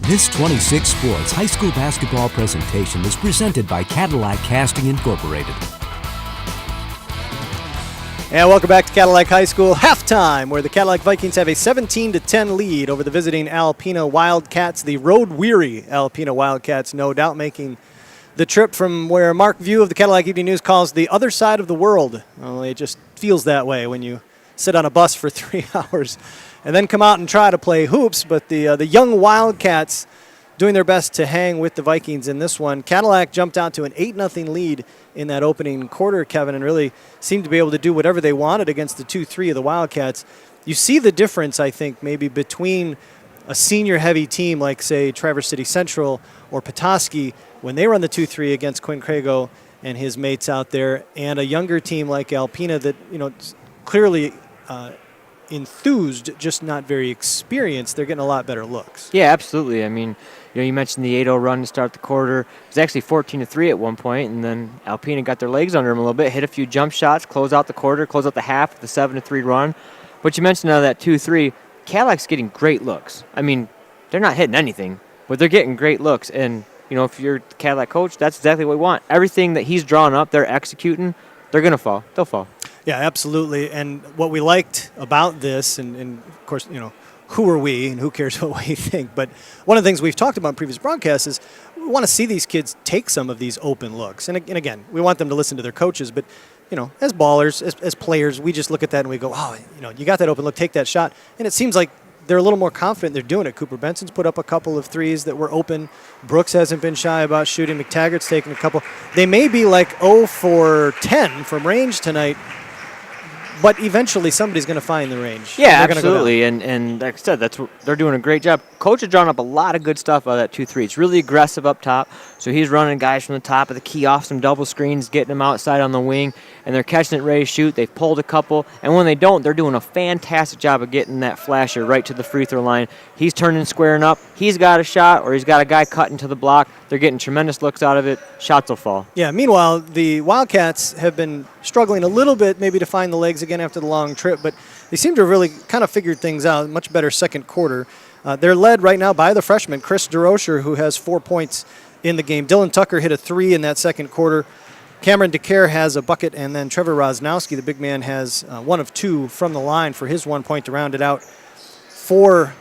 This 26 Sports high school basketball presentation is presented by Cadillac Casting Inc. And welcome back to Cadillac High School halftime, where the Cadillac Vikings have a 17-10 lead over the visiting Alpena Wildcats. The road-weary Alpena Wildcats, no doubt, making the trip from where Mark View of the Cadillac Evening News calls the other side of the world. Well, it just feels that way when you sit on a bus for 3 hours and then come out and try to play hoops. But the young Wildcats doing their best to hang with the Vikings in this one. Cadillac jumped out to an 8-0 lead in that opening quarter, Kevin, and really seemed to be able to do whatever they wanted against the 2-3 of the Wildcats. You see the difference, I think, maybe between a senior-heavy team like, say, Traverse City Central or Petoskey when they run the 2-3 against Quinn Crago and his mates out there, and a younger team like Alpena that, clearly enthused, just not very experienced. They're getting a lot better looks. Yeah, absolutely. I mean, you mentioned the 8-0 run to start the quarter. It was actually 14-3 at one point, and then Alpena got their legs under them a little bit, hit a few jump shots, close out the quarter, close out the half with the 7-3 run. But you mentioned now that 2-3, Cadillac's getting great looks. I mean, they're not hitting anything, but they're getting great looks. And, if you're the Cadillac coach, that's exactly what we want. Everything that he's drawn up, they're executing. They're going to fall. They'll fall. Yeah, absolutely. And what we liked about this, and of course, who are we and who cares what we think, but one of the things we've talked about in previous broadcasts is we want to see these kids take some of these open looks. And again, we want them to listen to their coaches, but as ballers, as players, we just look at that and we go, oh, you got that open look, take that shot. And it seems like they're a little more confident they're doing it. Cooper Benson's put up a couple of threes that were open. Brooks hasn't been shy about shooting. McTaggart's taken a couple. They may be like 0 for 10 from range tonight, but eventually somebody's going to find the range. Yeah, absolutely. And like I said, they're doing a great job. Coach has drawn up a lot of good stuff out of that 2-3. It's really aggressive up top. So he's running guys from the top of the key off some double screens, getting them outside on the wing, and they're catching it ready to shoot. They've pulled a couple. And when they don't, they're doing a fantastic job of getting that flasher right to the free throw line. He's turning, squaring up. He's got a shot, or he's got a guy cutting to the block. They're getting tremendous looks out of it. Shots will fall. Yeah, meanwhile, the Wildcats have been struggling a little bit maybe to find the legs again after the long trip, but they seem to have really kind of figured things out. Much better second quarter. They're led right now by the freshman, Chris DeRocher, who has 4 points in the game. Dylan Tucker hit a 3 in that second quarter. Cameron DeCare has a bucket, and then Trevor Rosnowski, the big man, has 1 of 2 from the line for his 1 point to round it out for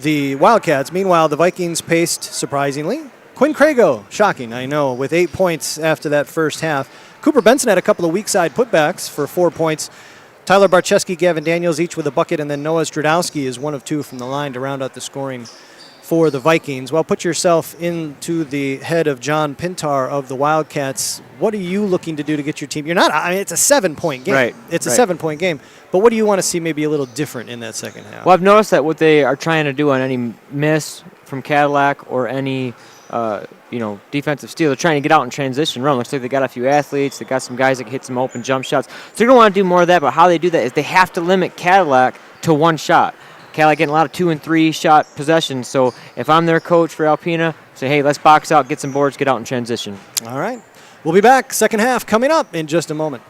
the Wildcats. Meanwhile, the Vikings paced, surprisingly, Quinn Crago, shocking, I know, with 8 points after that first half. Cooper Benson had a couple of weak side putbacks for 4 points. Tyler Barczewski, Gavin Daniels each with a bucket, and then Noah Stradowski is 1 of 2 from the line to round out the scoring for the Vikings. Well, put yourself into the head of John Pintar of the Wildcats. What are you looking to do to get your team? It's a 7-point game. Right. It's a 7-point game. But what do you want to see maybe a little different in that second half? Well, I've noticed that what they are trying to do on any miss from Cadillac or any defensive steal, they're trying to get out and transition run. Looks like they got a few athletes. They got some guys that can hit some open jump shots. So they're going to want to do more of that, but how they do that is they have to limit Cadillac to one shot. Cadillac getting a lot of 2 and 3 shot possessions. So if I'm their coach for Alpena, say, hey, let's box out, get some boards, get out and transition. All right. We'll be back. Second half coming up in just a moment.